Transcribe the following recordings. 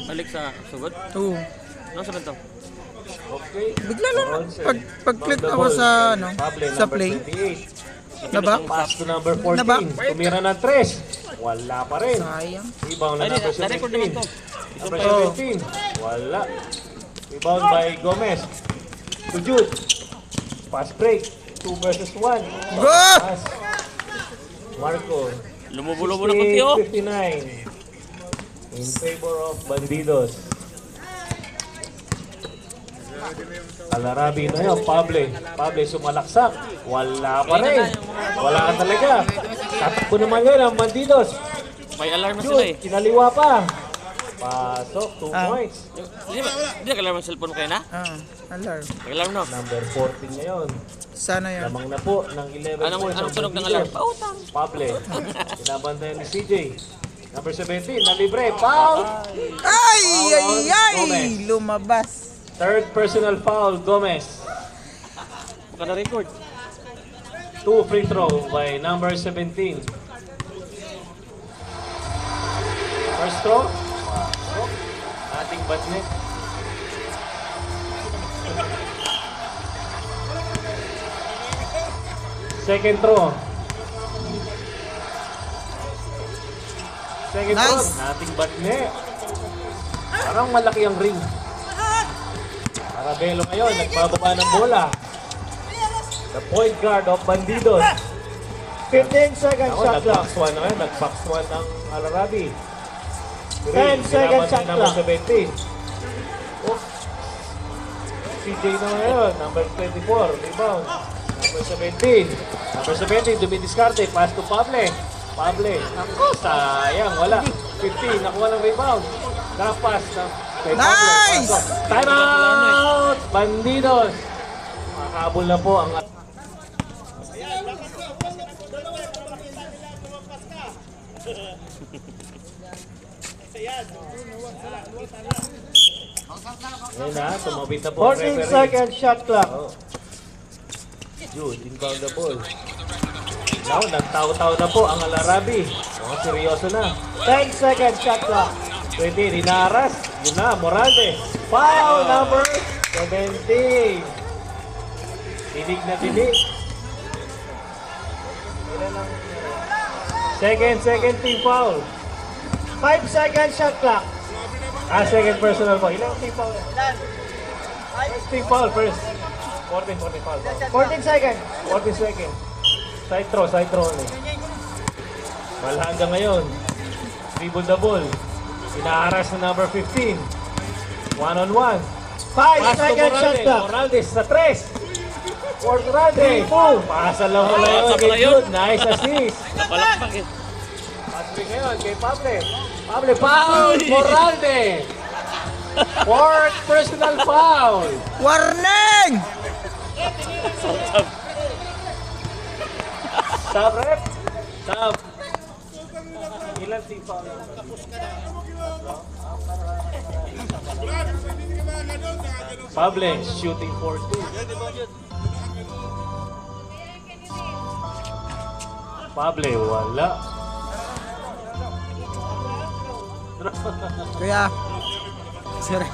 Alik sa sugod. Oo. Ano sa to? Okay. Bigla lang pag-click ako sa ano, sa play. Naba? Pass to number 14. Naba? Tumira ng 3. Wala pa rin. Sayang. Rebound na number Na-record naman 17. to. Number 17. Wala. Rebound by Gomez. To Jude. Pass break. 2 versus 1. Go! Pass. Marco. Lumubo-lubo na kunti oh. 59. In favor of Bandidos. Alarabi na yun. Pable sumalaksak. Wala pa rin. Wala ka talaga. Tatakbo naman yun ang Bandidos. May alarm na sila eh. Jude, kinaliwa pa. Pasok, 2 points. Di na alarm ang cellphone kayo na? Alarm. May alarm no? Number 14 ngayon. Sana yan. Lamang na po ng 11 points. Anong tunog ng alarm? Pautang. Pable. Binabantayan ni CJ. Number 17, na libre. Foul! Ay! Ay! Ay! Gomez. Lumabas. Third personal foul, Gomez. Baka na-record. 2 free throw by number 17. First throw. Ating batnet. Second throw. Second Nice. throw. Ating batnet. Parang malaki ang ring. Arabelo ngayon, nagbababa ng bola. The point guard of Bandidos. 15 seconds Ako, shot clock. nag-box 1 na ngayon. Nag-box 1 ng Alarabi. 10 seconds shot number clock. 17. Oh. CJ na ngayon. Number 24. Rebound. Number 17. Number 17. Dumidiskarte. Pass to Pable. Pable. Ako, sayang. Wala. 15. Nakuha ng rebound. Drop pass na kay Pable. Nice! Pasok. Time out! Bandidos. Makahabol na po ang... Ayun na, tumabit na po ang 14 referee. seconds shot clock. Oh. Jude, inbound the ball. Now, nagtaw-taw na po ang Alarabi. Mga seryoso na. 10 seconds shot clock. 20, Rinaras. Yun na, Moralde. Foul number 17. Dinig na dinig. Second team foul. 5 seconds shot clock. Second personal foul. Ilang team foul? First team foul first. 14 foul. 14 seconds. 40 seconds. Side throw ulit. Wala hanggang ngayon. Dribble the ball. Inaharas na number 15. One-on-one. 5 seconds shot clock. Morales sa 3. Moralde. 2. Pasa lang wala yun. Pasa pala Kay yun. Jude. Nice assist. Napalakpak eh. Patrick ngayon kay Pable. Pable, foul! Moralde! Fourth personal foul! Warning! Stop, rep! Stop! Ilan team foul? Pable, shooting for 2. Pable, wala. Kuya. Sorry.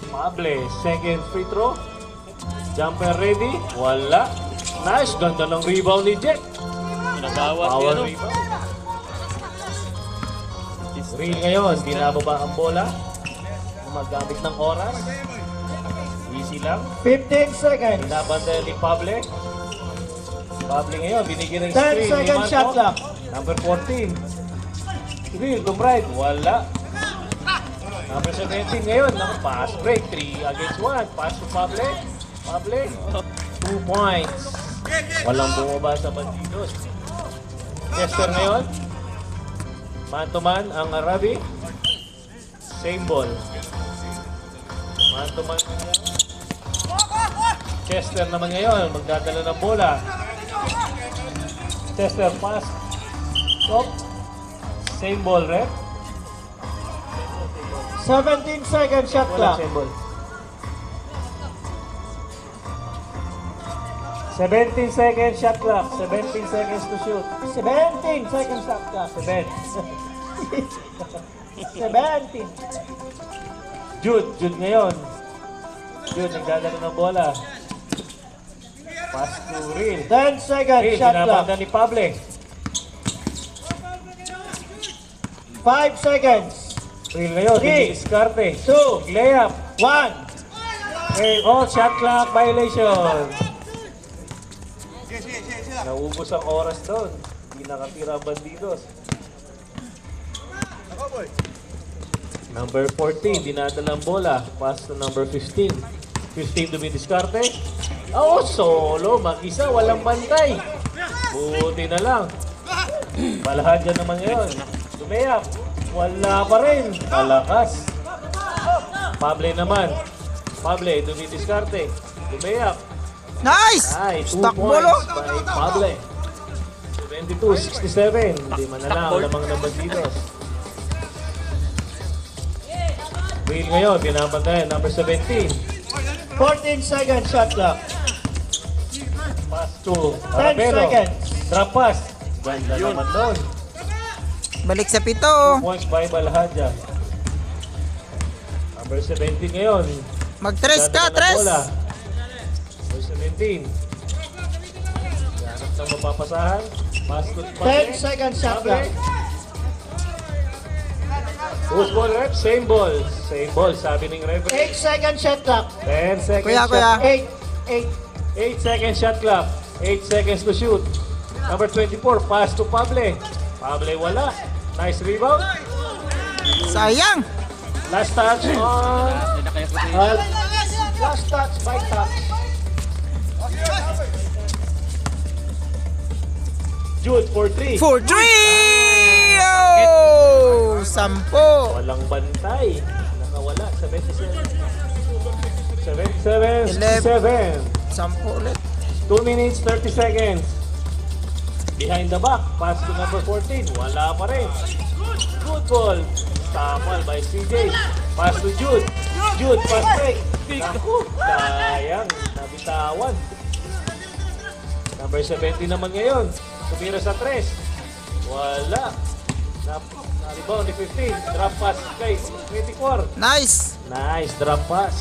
Pable, second free throw. Jumper ready. Wala. Nice. Ganda ng rebound ni Jet. Nabawat Power ano. rebound. Real ngayon. Binababa ang bola. Magamit ng oras. Easy lang. 15 seconds. Binabantayan ni Pable. Pable ngayon. Binigyan ng 10 screen ni seconds shot Marco. clock. Number 14. Real to right. Wala. Number 17 ngayon. Pass break. 3 against 1. Pass to Pable. Pable. 2 points. Walang bumaba sa Bandidos. Chester ngayon. Man to man ang Arabi. Same ball. Man to man ngayon. Chester naman ngayon. Magdadala ng bola. Chester pass. Stop. Same ball, rep. 17 seconds shot Wala clock. same ball. 17 seconds shot clock. 17 seconds to shoot. 17 seconds shot clock. 7. 17. Jude ngayon. Jude, nagdadala ng bola. Pass to Real. 10 seconds, Real, shot clock. pinabanda ni Pable. 5 seconds. Real ngayon, Three. diskarte. 2, Layup. 1. Okay, oh, shot clock violation. Naubos ang oras doon. Hindi nakatira ang Bandidos. Number 14, dinadala ang bola. Pass to number 15. 15 dumidiskarte. Oh, solo. Mag-isa, walang bantay. Buti na lang. Balahan dyan naman ngayon. Tumeyap. Wala pa rin. Malakas. Pable naman. Pable, dumidiskarte. Tumeyap. Nice! Ay, 2 Stock points bolo. by Pable. 72-67. Hindi man na lang. Lamang ng Bandidos. Real ngayon, binabantayan. Number 17. 14 seconds, shot clock. Pass to 10 Arapelo. seconds. Drop pass. Ganda naman doon. Balik sa 7. 2 points by Balhadja. Number 17 ngayon. Mag-tres ka, Ganda ng tres! bola. Number 17. Ganap ng mapapasahan. Pass to 10 seconds, shot clock. Who's ball rep? Same ball. Same ball, sabi ng referee. 8 seconds, shot clock. 10 seconds Kuya, shot. kuya. 8. 8 seconds shot clock. 8 seconds to shoot. Number 24, pass to Pable. Pable wala. Nice rebound. Sayang! Last touch on Last touch, by touch. Jude for 3. For 3! Oh! 10. Walang bantay. Nakawala. 77. 77, 67. 10 ulit. 2 minutes, 30 seconds. Behind the back. Pass to number 14. Wala pa rin. Good ball. Tamal by CJ. Pass to Jude. Jude, pass break. Naku, sayang. Nabitawan. Number 70 naman ngayon. Tumira sa 3. Wala. Na-rebound ni 15. Drop pass kay 24. Nice! Nice drop pass.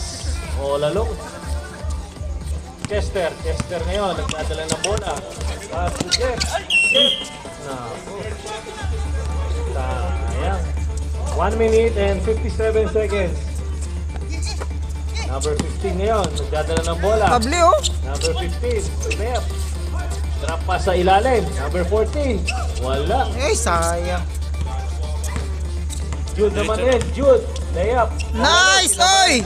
All along. Chester ngayon. Nagdadala ng bola. Pass to Jeff. Naku. Sayang. 1 minute and 57 seconds. Number 15 ngayon. Nagdadala ng bola. Pabli oh! Number 15. Left. Drop pass sa ilalim. Number 14. Wala. Eh, sayang. Jude naman din. Jude. Layup. Nice! Oy!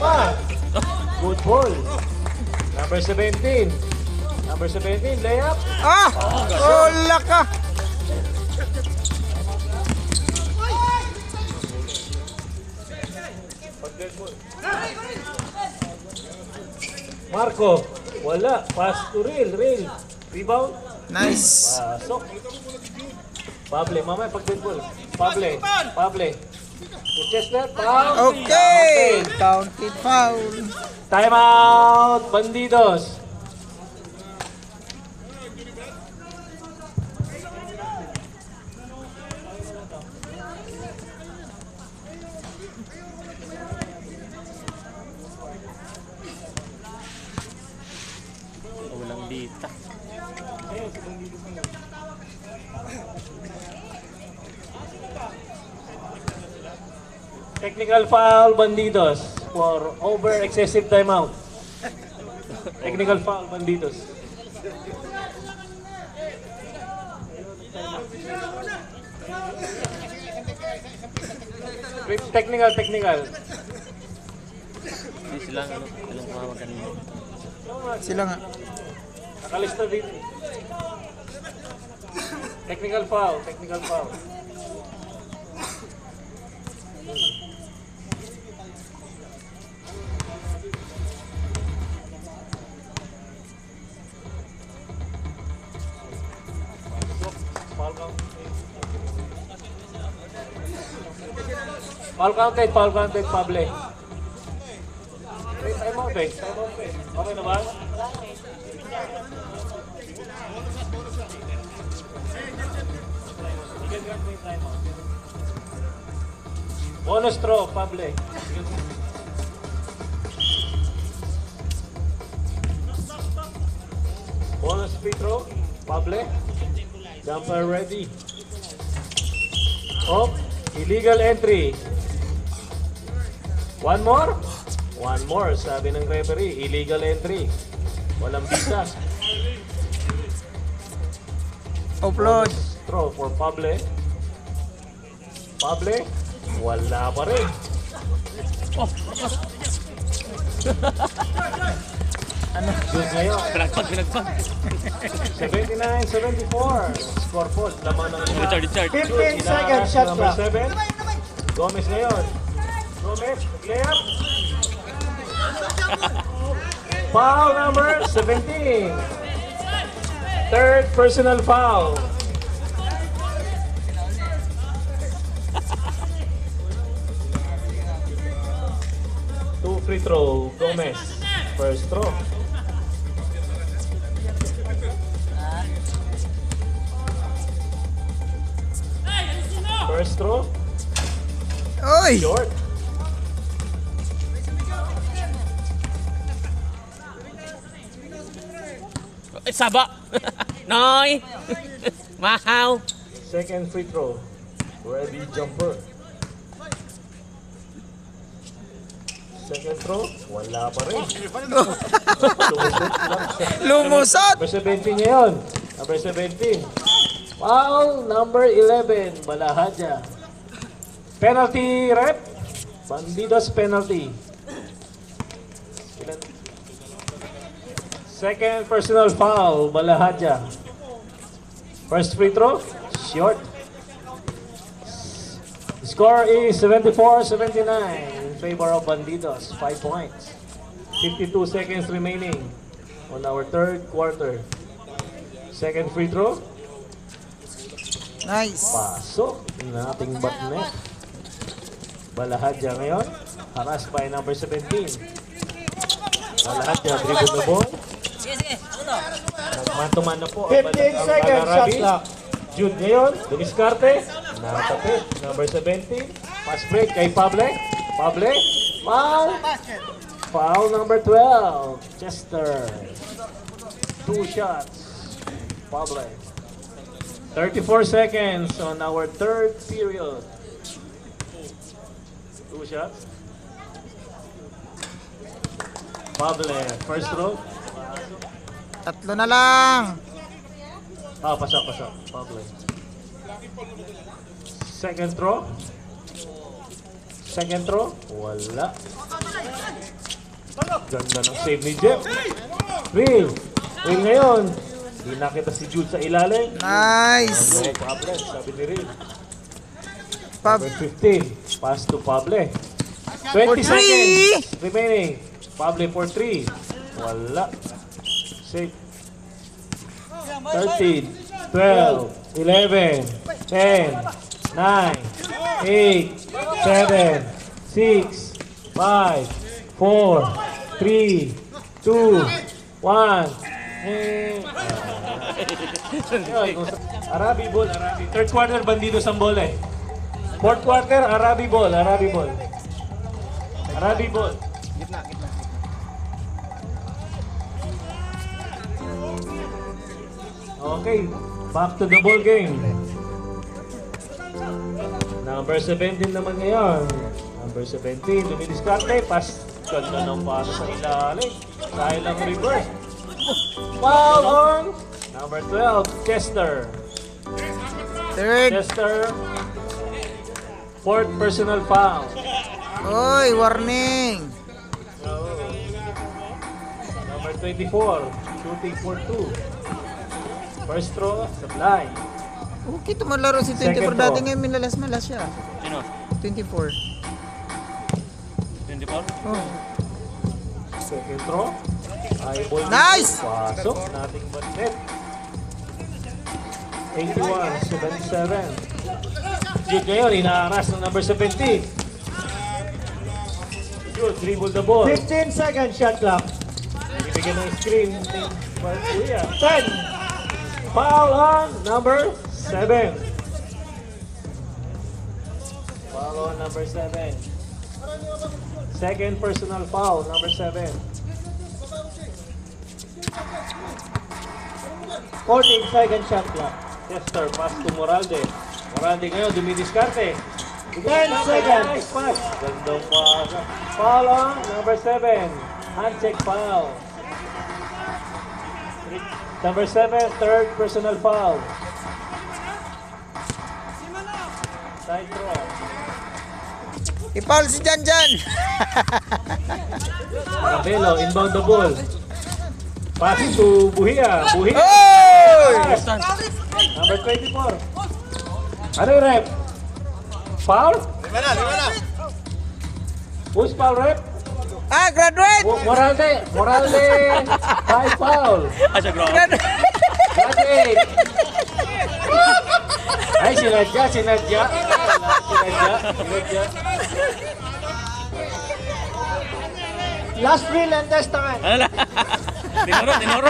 Good ball. Number 17. Number 17. Layup. Ah! Wala ka! Marco. Wala. Pass to Real. Rebound. Nice! Pasok. Pable. Mamaya pag-dead ball. Pable. Chester. Foul. Okay! Counted foul. Time out. Bandidos. Walang dita. Technical foul, Bandidos, for over excessive timeout. Technical foul, Bandidos. Technical. Hindi sila, walang tumawag kanina. Sila nga. Nakalista dito. Technical foul. Foul counted, Pable. Time out eh. Okay na ba? Bonus throw, Pable. Bonus free throw, Pable. Jumper ready. Oh, illegal entry. One more? One more, sabi ng referee. Illegal entry. Walang visa. Upload. Bonus throw for Pable. Pable, wala pa rin. Shoot ngayon. Pinagpag. 79-74. Score po. Laman ng Richard. 15 seconds shot number clock. 7. Gomez ngayon. Gomez, layup. Foul number 17. Third personal foul. Two free throw. Gomez. First throw. First throw. Oy! Short. Saba. Noy. Mahaw. Second free throw. Ready jumper. Second throw. Wala pa rin. Lumusot! Number 17 ngayon. Number 17. Foul number 11. Balahadja. Penalty rep. Bandidos penalty. Ilan? Second personal foul. Balahadja. First free throw. Short. Score is 74-79 in favor of Bandidos. 5 points. 52 seconds remaining on our third quarter. Second free throw. Nice. Pasok. Nothing but net. Balahadja ngayon. Harass by number 17. Balahadja dribble the ball. Nagman-to-man na po. 15 seconds shot clock. Jude ngayon. Dumiskarte. Nakatapit. Number 17. Pass break kay Pable. Pable. Foul. Foul number 12. Chester. 2 shots. Pable. 34 seconds on our third period. 2 shots. Pable. First throw. Tatlo na lang. Pasok. Pable. Second throw. Second throw. Wala. Ganda ng save ni Jeff. Will ngayon. Hindi nakita si Jude sa ilalim. Nice. Okay, Pable. Sabi ni Will. Pab Number 15. Pass to Pable. 20 For seconds three. remaining. Pable for 3. Wala. Save. 13, 12, 11, 10, 9, 8, 7, 6, 5, 4, 3, 2, 1. Arabi ball, Arabi. Third quarter, Bandidos ang bola eh. Fourth quarter, Arabi ball. Arabi ball. Okay, back to the ball game. Number 17 naman ngayon. Number 17, lumidiskarte. Pass. Ganda ng paano sa ilalim. Dahil ang reverse. Foul on number 12, Chester. third. Chester. Fourth personal foul. Oy, warning. Number 24, shooting for 2. First throw, supply. Okay, tumalaro si 24. Second Dati throw. ngayon minalas-malas siya. Sino? 24. 24? Oh. Second throw. Eyeball. Nice! Pasok. Nothing but net. 81-77. Jude ngayon, inaaras ng number 17. Jude, dribble the ball. 15 seconds shot clock. Ibigyan ng screen. Kuya. 10. Foul on number 7. Foul Foul on number 7. Second personal foul, number 7. 14 seconds shot clock. Chester, pass to Moralde. Moralde ngayon, dumidiskarte. 10 seconds. Nice pass. Gandang pass. Foul on number 7. Hand check foul. Number 7, third personal foul. Side throw. Ipaul si Janjan. Cabello, inbound the ball. Pass to Buhia. Buhia. Oy! Pass. Number 24. Ano yung rep? Foul? Lima na. Who's foul rep? Ah, graduate! Moralde. Moralde. 5 foul. Asa grabe. Graduate. Ay, sinadya. Last will and testament. Ano na? Tinuro.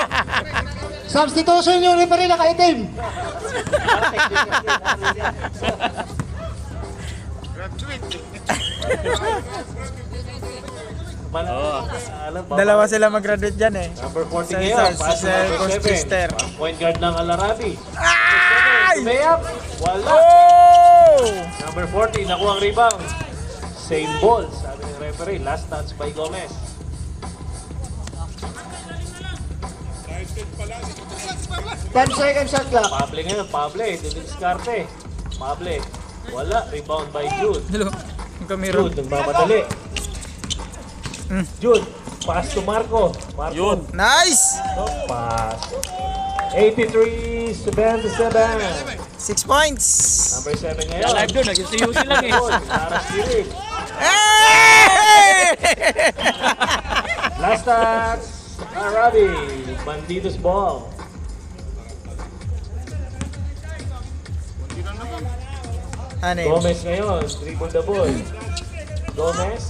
Substitution yung referee naka-itim. Dalawa sila mag-graduate dyan eh. Number 40 Sa ngayon. isa, Pass si to number Coach 7. Chester. Point guard ng Alarabi. Ay! Layup. Wala. Oh! Number 40, nakuha ang rebound. Same ball, sabi ng referee. Last touch by Gomez. 10 seconds shot clock. Pable ngayon, Pable. Diniskarte. Pable. Wala. Rebound by Jude. Hello. Ang kamera. Jude, nagmamadali. Jude, pass to Marco. Marco. Yun. Nice! Pass. 83-77. 6 points. Number 7 Kaya ngayon. live doon, nag-UC lang eh. Laras Kirig. Hey! Last touch. Arabi. Bandidos ball. Ano yun? Gomez ngayon. Dribble the ball. Gomez.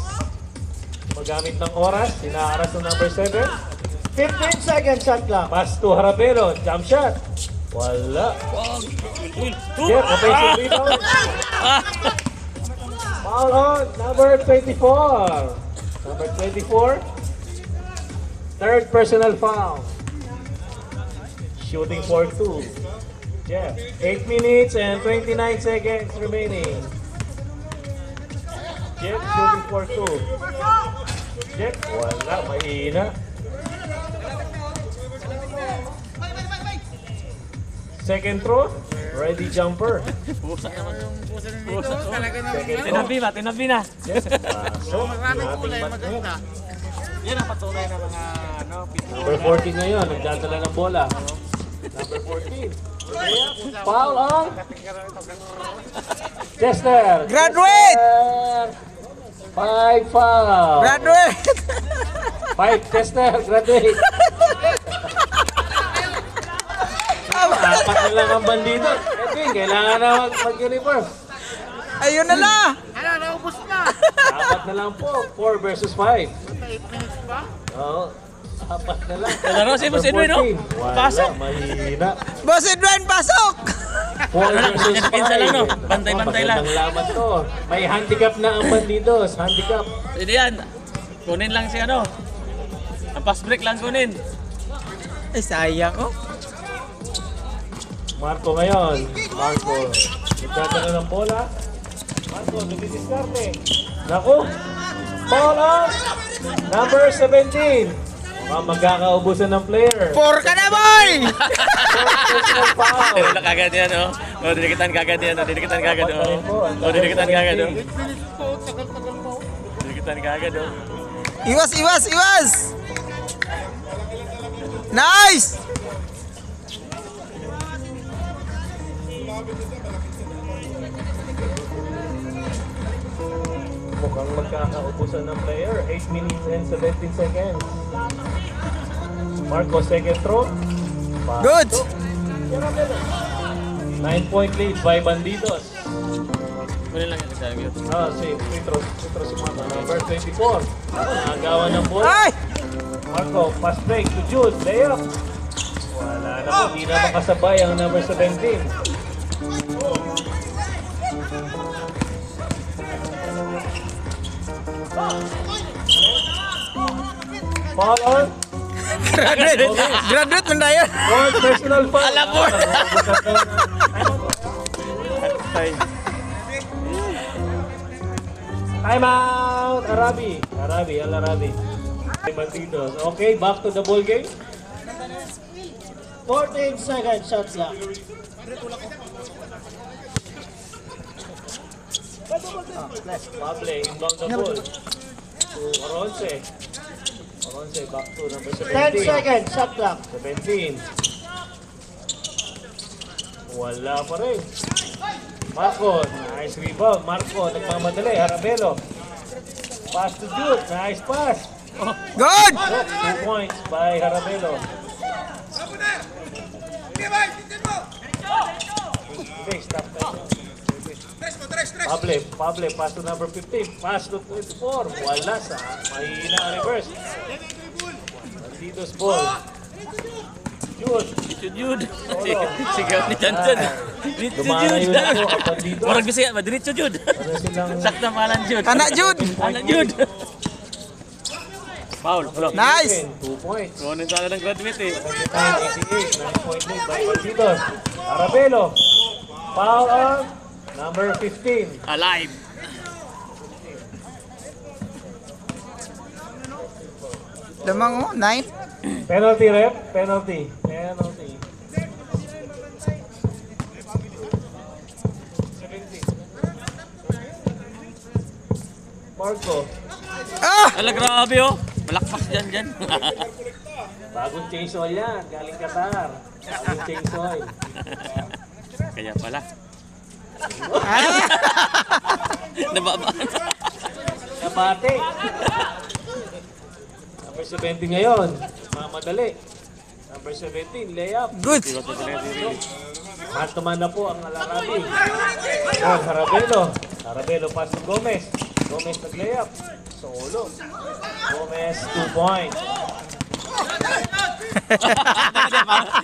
Magamit ng oras. Sinaaras ng number 7. 15 seconds shot clock. Pass to Harapelo. Jump shot. Wala. Jeff, offensive rebound. Foul on number 24. Number 24. Third personal foul. Shooting for 2. Jeff, 8 minutes and 29 seconds remaining. Jeff shooting for 2. Jeff, wala. Mahina. Second throw, ready jumper. Pusa naman. Second throw. Tinabi na. Yes, pasok. Ating maganda. Yan ang patunay ng mga Number 14 ngayon, nagdadala ng bola. Number 14. Foul on. Chester. Graduate! 5 foul. Graduate! 5 Chester, graduate. Apat na lang ang bandido. Edwin, kailangan na mag-uniform. Ayun na na! Apat na lang po. 4 versus 5. Oo. Apat na lang. Laro si Boss Edwin, no? Wala, Pasok. mahina. Boss Edwin, pasok! 4 versus 5. Pinsa lang, no? Bantay-bantay lang. Magandang laban to. May handicap na ang bandidos. Handicap. Hindi yan. Kunin lang si ano. Ang pass break lang kunin. Ay, sayang oh. Marco ngayon. Marco. Nagdadala ng bola. Marco, dumidiskarte. Naku. Foul on. Number 17. Mukhang magkakaubusan ng player. 4 ka na, boy! Personal foul. Wala kagad yan, oh. Oh, dinikitan kagad yan, oh. Dinikitan kagad, oh. Oh, dinikitan kagad, oh. Dinikitan kagad, oh. Iwas, iwas, iwas! Nice! Mukhang magkakaubusan ng player. 8 minutes and 17 seconds. Marco, second throw. Good! 9-point lead by Bandidos. Kunin lang yan, nagsabi yun. Si Petro si Marco. Number 24. Nakagawa ng bola. Ay! Marco, pass break to Jude. Layup. Wala na po. Hindi na makasabay ang number 17. Foul on. Graduate man na yan. Fourth personal foul. Alam mo. Time out! Arabi. Al-Arabi. Bandidos. Okay, back to the ball game. 14 seconds, shot clock. Pable, inbound the ball. To Oronce. Oronce, back to number 10 17. seconds, shot clock. 17. Wala pa rin. Marco, nice rebound. Marco, nagmamadali. Harabelo. Pass to Jude. Nice pass. Good! 2 points by Harabelo. Okay, stop time. Pable, pass to number 15. Pass to 24. Wala sa mahina ang reverse. Bandidos ball. Jude. Jude. Sigaw ni Janjan. Lumana yun Jude. ako. Ang bandidos. Marag bisa, madiritso Jude. Ano silang... Sakta pangalan Jude. Anak Jude. Anak Jude. Foul. Nice. 2 points. Kunin sana ng graduate eh. 88, 9 point lead by Bandidos. Arabelo. Foul on number 15. Alive. Lamang oh, 9. Penalty rep. Penalty. Marco. Ah! Ala, grabe oh. Malakpas dyan. Bagong change oil yan. Galing Qatar. Bagong change oil. Kaya pala. Ah! Nababa. Nabate. Number 17 ngayon. Mamadali. Number 17, layup. Good. Matuman na po ang Al-Arabi. Oh, Harabelo pass to Gomez. Gomez nag-layup. Solo. Gomez, 2 points.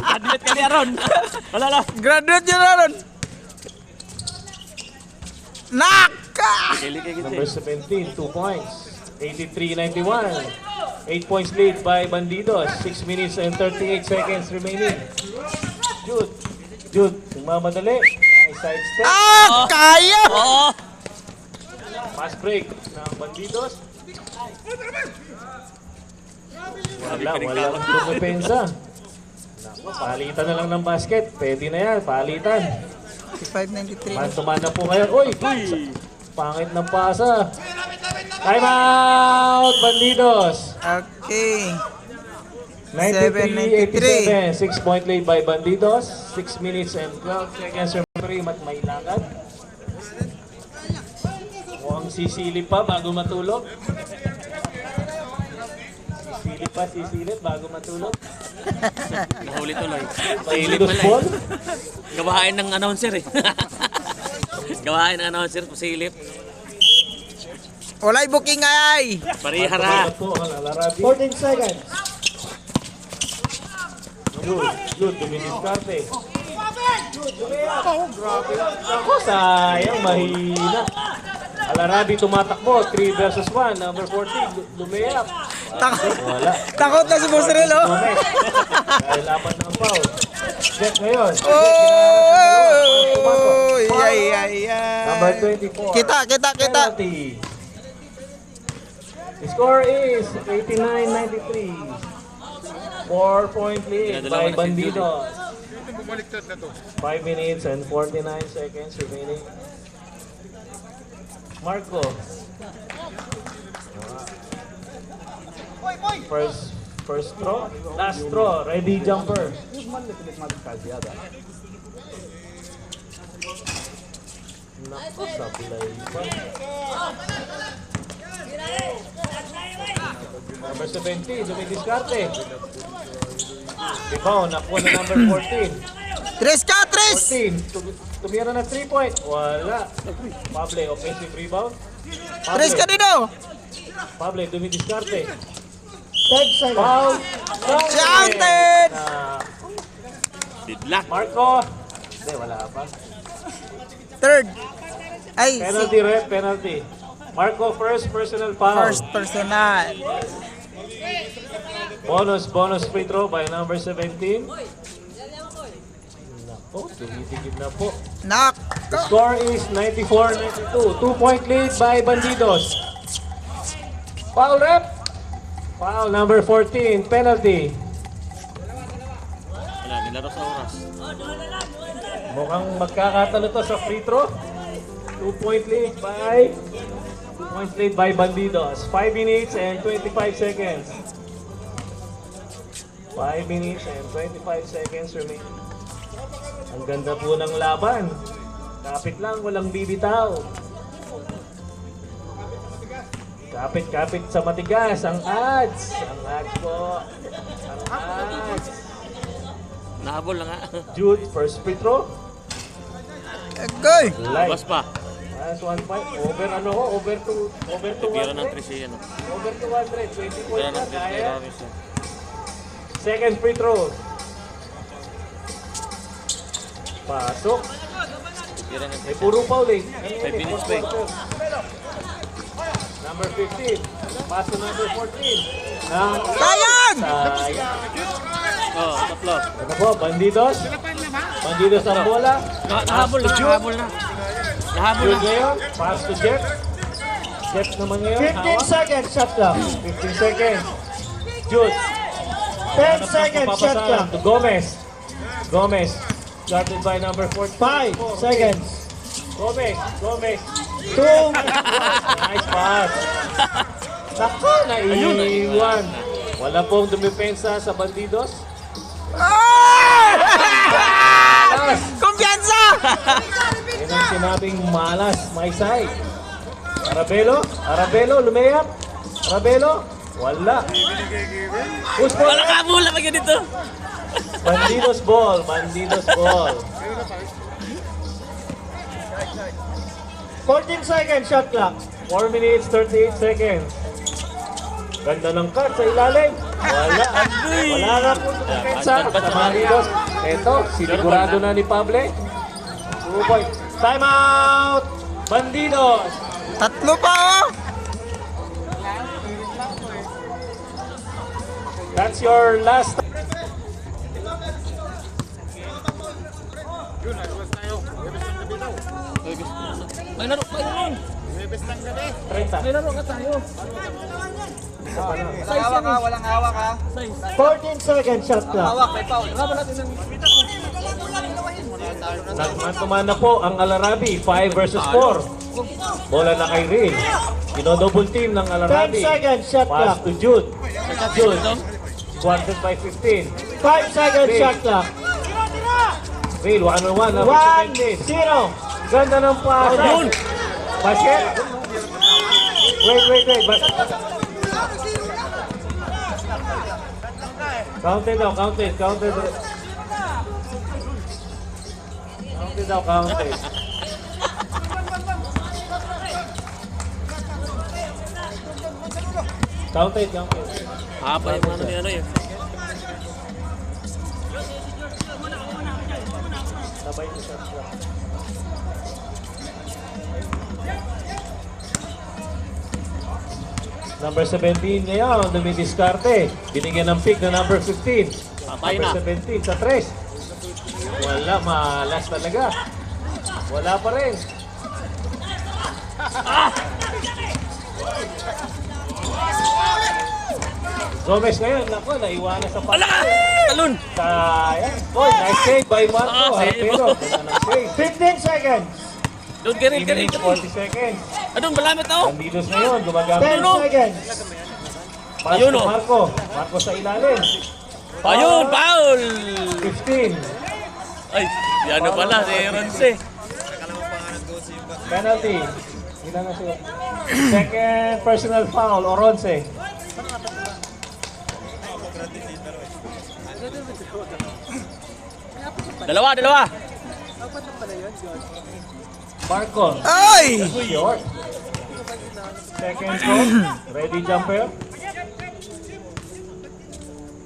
Graduate ka niya ron. Wala. Graduate yun na ron. Naka! Number 17, 2 points. 83-91. 8 points lead by Bandidos. 6 minutes and 38 seconds remaining. Jude, nagmamadali. Nice side step. Ah! Kaya! Oo. Fast break ng Bandidos. Walang dumepensa. Naku, palitan na lang ng basket. Pwede na yan, palitan. 593. Man-to-man na po ngayon. Uy! Pangit ng pasa. Time out, Bandidos. Okay. 93-87. 6-point lead by Bandidos. 6 minutes and 12 seconds remaining at may lakad. Mukhang sisilip pa bago matulog. Sisilip bago matulog. Mahuli tuloy. Bandidos ball. Gawain ng announcer eh. Gawain ng announcer, pasilip. Walay booking ay! Parihara. Ito po ang Al-Arabi. 14 seconds. Jude, dumidiskarte. Ako, sayang, mahina. Al-Arabi tumatakbo, 3 versus 1. Number 14, lumiyap. Wala. Takot na si Busrel oh! Gomez. Dahil apat ng foul. Jet ngayon. Oh! Ay! Number 24. Kita! Penalty. The score is 89-93. 4-point lead by Bandidos. 5 minutes and 49 seconds remaining. Marco. First throw. Last throw. Ready jumper. Naku, sablay pa. Number 17, dumidiskarte. Rebound, nakuha na number 14. Tres ka! Tres! 14, tumira na 3-point. Wala. Pable, offensive rebound. Tres ka dito! Pable, dumidiskarte. 10 seconds. Foul. Counted! Didlak. Marco. Hindi, wala pa. Third. Ay, Penalty, ref, penalty. Marco, first personal foul. first personal. Bonus free throw by number 17. Nako, tumitigib na po. The Nako. score is 94-92. 2-point lead by Bandidos. Foul rep. Foul number 14. Penalty. Wala, nilaro sa oras. Mukhang magkakatalo to sa free throw. 2-point lead by Bandidos. 5 minutes and 25 seconds. 5 minutes and 25 seconds remaining. Ang ganda po ng laban. Kapit lang, walang bibitaw. Kapit sa matigas. Ang odds. Ang odds po. Ang odds. Nahabol na nga. Jude, first free throw. Agoy. Light. Bas pa. Minus 1.5. Over ano ko? Over to Biro ng 100. 3 siya. Over to 100. 20 Biro points na. ng 3 Kaya. siya. Second free throw. Pasok. Biro ng 3 May puro foul eh. 5 minutes pa eh. Number 15. Pass to number 14. Sayang! Sayang. Oh, tatlo. Ano po? Bandidos? Bandidos ang bola. Nahabol na. Nahabol na. Nahabol Jude na. ngayon. Pass to Jeff. Jeff naman ngayon. 15 seconds shot clock. 15 seconds. Jude. 10 seconds shot clock. To Gomez. Gomez. Guarded by number 14. 5 seconds. Gomez. 2. Nice pass. Nako, naiiwan. Wala pong dumipensa sa Bandidos. Ah! Kumpiyansa! Yan ang sinabing malas, my side. Arabelo, lumayap. Arabelo, wala. Push ball. Wala ka mula pag ganito. Bandidos ball. 14 seconds shot clock. 4 minutes, 38 seconds. Ganda ng cut sa ilalim. Wala. Wala na po dumipensa sa Bandidos. Ito, sinigurado na ni Pable. 2 point. Time out! Bandidos! Tatlo pa oh. That's your last. May laro. May laro. 30. May laro ka tayo. Walang hawak ha. 14 seconds shot clock. May foul. Nagman na po ang Alarabi. 5 versus 4. Bola na kay Real. Double team ng 10 Alarabi. seconds shot Pass clock. to Jude. Jude. Guarded by 15. 5 seconds shot clock. Real, 1-on-1. 1-0. Ganda ng pass. Yun. Basket. Wait. Counted daw, counted. Counted daw, counted. Counted. Hapa yung ano ni ano yun. Sabay ko siya. Number 17 ngayon, dumidiskarte. Binigyan ng pick na number 15. Patay Number na. 17 sa 3. Wala, malas talaga. Wala pa rin. Gomez ngayon, nako, naiwanan sa Wala ka! Talon! Sayang. Boy, nice save by Marco. Save. Harapero. Ganda ng save. 15 seconds. Doon ka rin, 3 minutes, 40 seconds. Anong malamit ako? Bandidos ngayon, gumagamit. 10 seconds. Pass Ayun, to oh. Marco. Marco sa ilalim. Ayun, foul! 15. Ay, ano pala, si Ronce. Penalty. Ilan na siya? Second personal foul, Oronce. Dalawa. Marco. Ay! Short. Second throw. Ready jumper.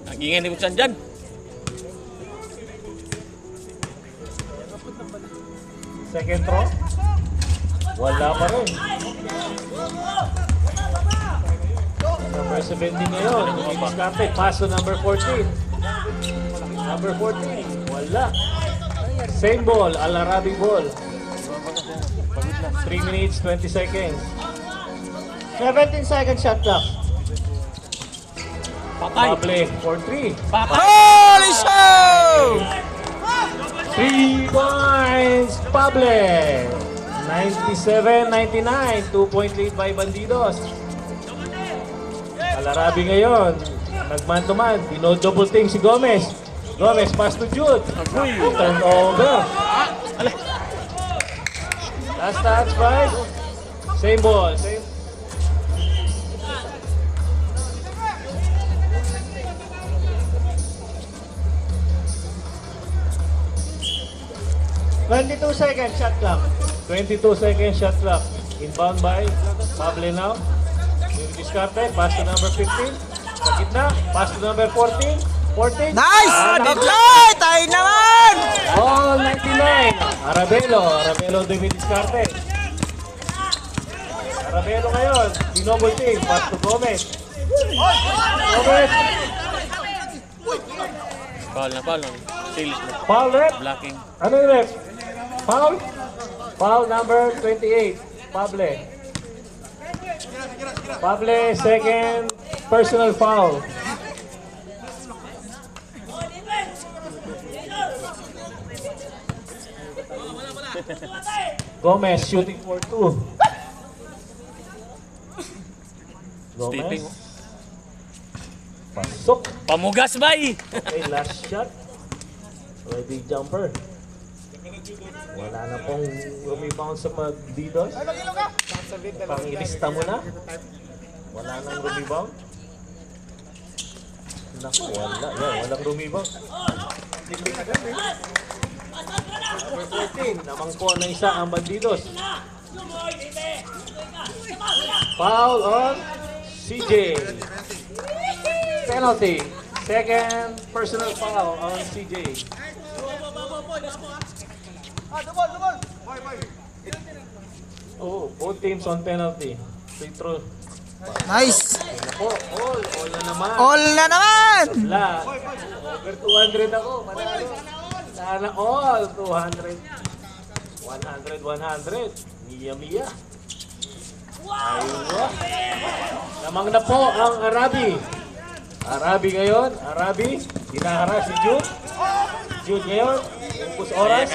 Nagingin ni Buksan dyan. Second throw. Wala pa rin. Number 17 ngayon. Diskarte. Pass to number 14. Number 14. Wala. Same ball. Al-Arabi ball. 3 minutes, 20 seconds. 17 seconds shot clock. Pable for 3. Holy show! 3 points. Pable. 97-99. 2-point lead by Bandidos. Al-Arabi ngayon. Nagman to man. Dino-double team si Gomez. Gomez pass to Jude. Turnover. Last touch by. Same ball. Same. Twenty-two seconds shot clock. 22 seconds shot clock. Inbound by Pable now. Yung diskarte. Pass to number 15. Sa gitna. Pass to number 14. 14. Nice! Ah, Okay, tayo naman! All 99. Arabelo. Arabelo dumidiskarte. Arabelo ngayon. Dinobol team. Pass to Gomez. Gomez. Foul na, foul na. Silis na. Foul rep. Blocking. Ano yung rep? Foul? Foul number 28. Pable. Pable, second personal foul. Gomez shooting for 2. Stepping. Gomez. Pasok. Pamugas, bay! Okay, last shot. Ready jumper. Wala na pong rebound sa Bandidos. Pangilista mo na. Wala nang rebound. Naku, wala. Yan, walang rebound. Number 14, namangko na isa ang Bandidos. Foul on CJ. Penalty. Second personal foul on CJ. Oh, both teams on penalty. Free throw. Nice! Oh, all na naman. All na naman! La, over 200 ako. Manalo. Sana all 200. 100. Mia. Aywa. Lamang na po ang Arabi. Arabi ngayon. Arabi. Dinahara si Jude. Jude ngayon. Upos oras.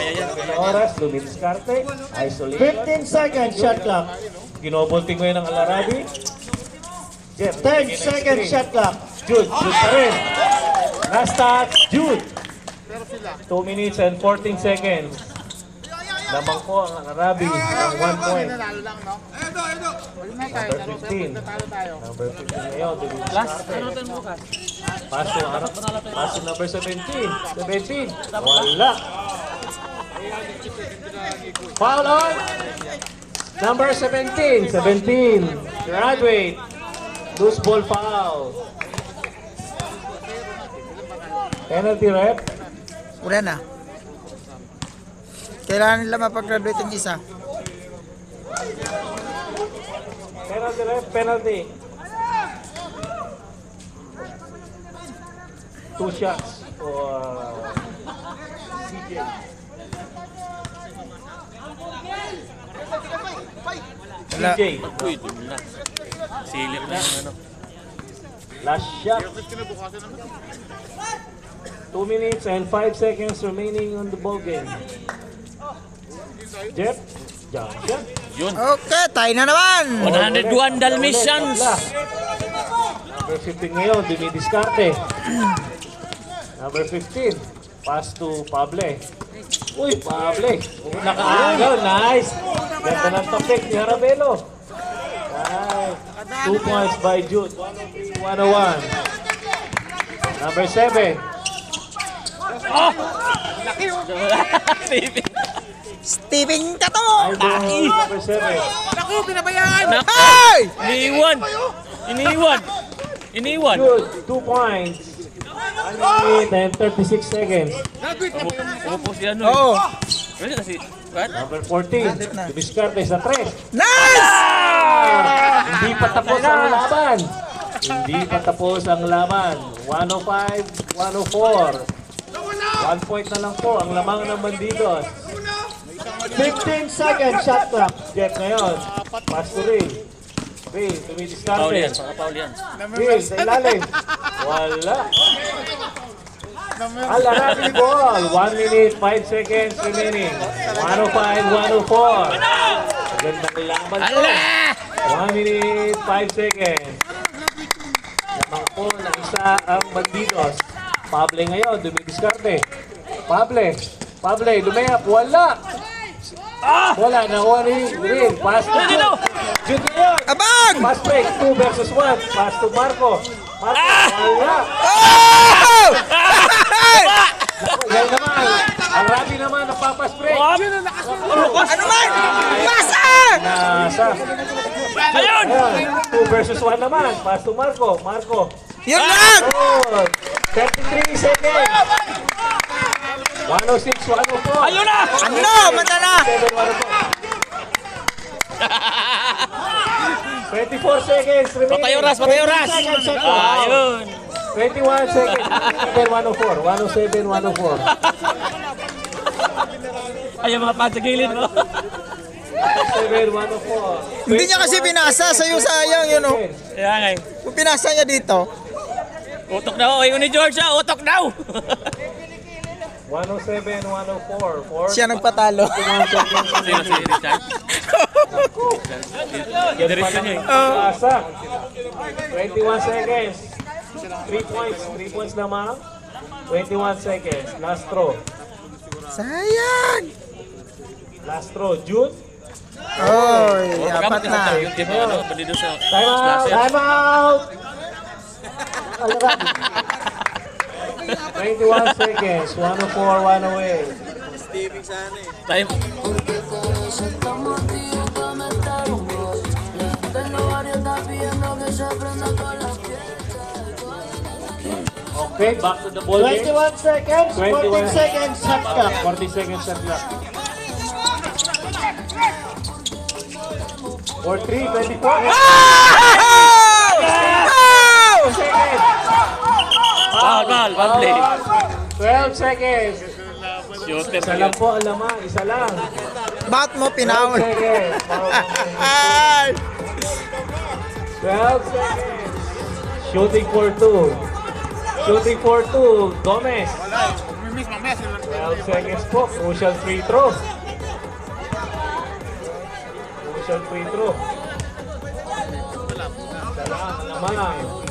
Oras. Lumidiskarte. Isolate. 15 seconds shot clock. Ginobolting ngayon ng Al-Arabi. Jeff. 10 seconds shot clock. Jude pa rin. Last touch, Jude. 2 minutes and 14 seconds. Lamang po ang Arabi ng 1 point. Number 15. Number 15 ngayon. Paso number 17. 17. Wala. Foul on. Number 17. 17. Graduate. Loose ball foul. Penalty rep. Wala na. Kailangan nila mapag-graduate yung isa. Penalty rep. Penalty. 2 shots for CJ. Wala. CJ. Uy, dun na. Silip na yung ano. Last shot. 2 minutes and 5 seconds remaining on the ball game. Jeff, jump shot. Yun. Okay, tayo na naman! 101 Dalmatians! Number 15 ngayon, dumidiskarte. Number 15, pass to Pable. Uy, Pable. Nakaagaw, nice. Ganda ng tapik ni Arabelo. Nice. 2 points by Jude. 101. Number 7. Stepping ka to! Idol, number 7. Hey! Iniwan! Jude, 2 points. 1 minute and 36 seconds. Umupo si ano Oh! Ano kasi? What? Number 14, dumiskarte sa 3. Nice! Hindi pa tapos ang laban. Hindi pa tapos ang laban. 105-104. 1 point na lang po ang lamang ng Bandidos. 15 seconds shot clock. Jet ngayon. Pass to Ray. Ray, Paul tumidiskarte. yan, baka Paul yan. Ray, sa ilalim. Wala. Al-Arabi ball. 1 minute, 5 seconds remaining. 105-104. Gandang laban to. 1 minute, 5 seconds. Lamang po ng isa ang Bandidos. Pable ngayon, dumidiskarte. Pable, lumayap. Wala. Wala, nakuha ni Rin. Pass to Jude. Jude ngayon. Abang! Pass break, 2 versus 1. Pass to Marco. Marco, wala. Oh! Yan naman. Ang Rabi naman, nagpapass break. Ano man? Pasa! Nasa. Ayun! 2 versus 1 naman. Pass to Marco. Marco. Yun lang! Good. 33 seconds. 106-104. Ayun na! Ano? Mata na! 24 seconds remaining. Patay oras, patay oras! 20 seconds shot clock. Ayun! 21 seconds. 107-104. 107-104. Ayun mga pad sa gilid mo. 107-104. Hindi niya kasi pinasa. Sa'yo sayang yun, oh. Kaya nga eh. Kung pinasa niya dito. Utok daw. Ayun ni George ah. Utok daw. 107-104. Siya nagpatalo. Sino si Richard? Diretso niya eh. Asa. 21 seconds. 3 points. 3 points lamang. 21 seconds. Last throw. Sayang! Last throw. Jude. Oy, apat na. Yung team ano, bandido sa Time out. slasher. Time out. 21 seconds. 104, 108. Time. Okay, back to the ball game. 21 seconds. 21. 14 seconds shot clock. 40 seconds shot clock. For 3, 24. Oh! Seconds. Foul, one play. 12 seconds. Shooter Isa na lang yun. po, alaman. Isa lang. Bakit mo 12 pinaul? seconds. Ay! 12 seconds. Shooting for 2. Shooting for 2. Gomez. 12 seconds po. Crucial free throw. Crucial free throw. Alaman.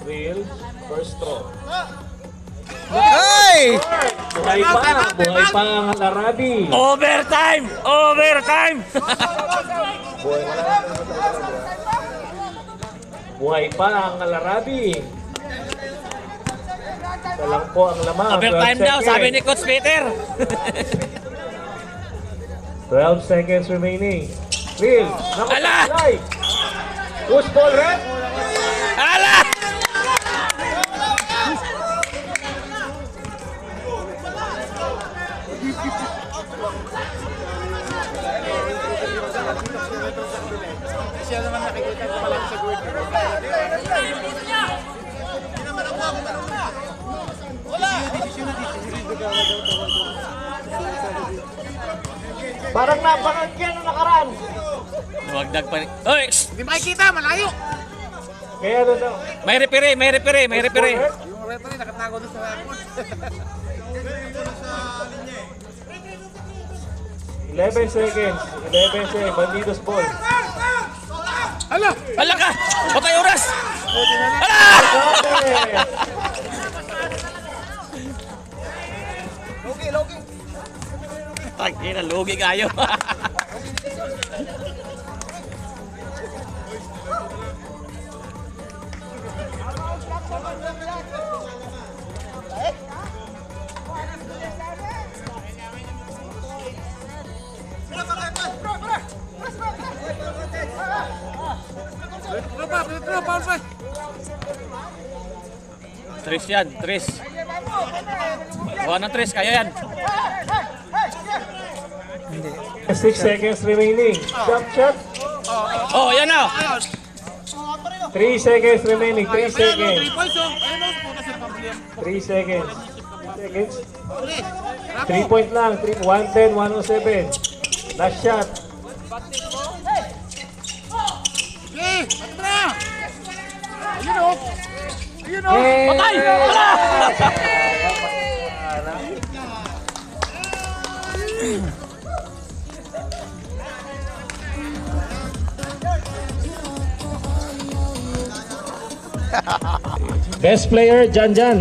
Real. First throw. Ay! Buhay pa ang Al-Arabi. Overtime! Overtime! Buhay pa ang Al-Arabi. Isa lang po ang lamang. Overtime 12 daw, seconds. sabi ni Coach Peter. 12 seconds remaining. Real. Ala! Push ball red. Ala! Parang napanood yan nung nakaraan. Duwagdag pa rin. Oy! shh! Hindi makikita, malayo. Kaya ano daw? May referee, may referee, may referee. Yung referee nakatago doon sa airport. 11 seconds. 11 seconds. Bandidos ball. Hala! Ala ka! Patay oras! Ala! Ay, na lugi kayo. Pero Paul pa. Tres yan, tres. Gawa ng tres, kaya yan. 6 seconds remaining. Jump shot. Oh, yan na. 3 seconds remaining. 3 seconds. 3 points, oh. Ayun, oh. Puta si Pablo. 3 seconds. 3 seconds. Ulit. 3 point lang. 110, 107. Last shot. Okay, ano na? Ayun, oh. Ayun, oh. Patay! Wala! Best player, Jan Jan.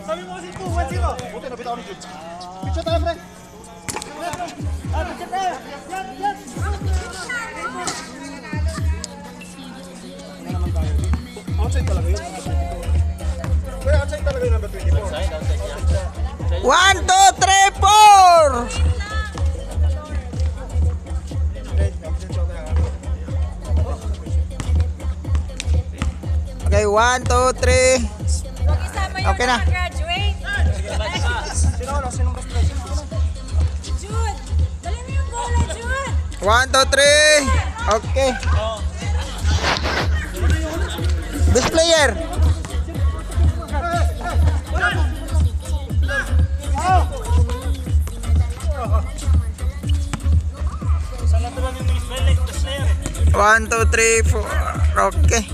Sabi mo kasi 2-1-0. Buti na bitaw ni Jude. Picture tayo, pre. Picture tayo. Yan. Outside talaga yun. Kaya outside talaga yung number 24. 1, 2, 3, 4! Okay, 1, 2, 3. Okay na. Graduate. Sinong best player? Jude, dali mo yung bola, Jude. 1, 2, 3. Okay. Best player. One, two, three, four. Okay.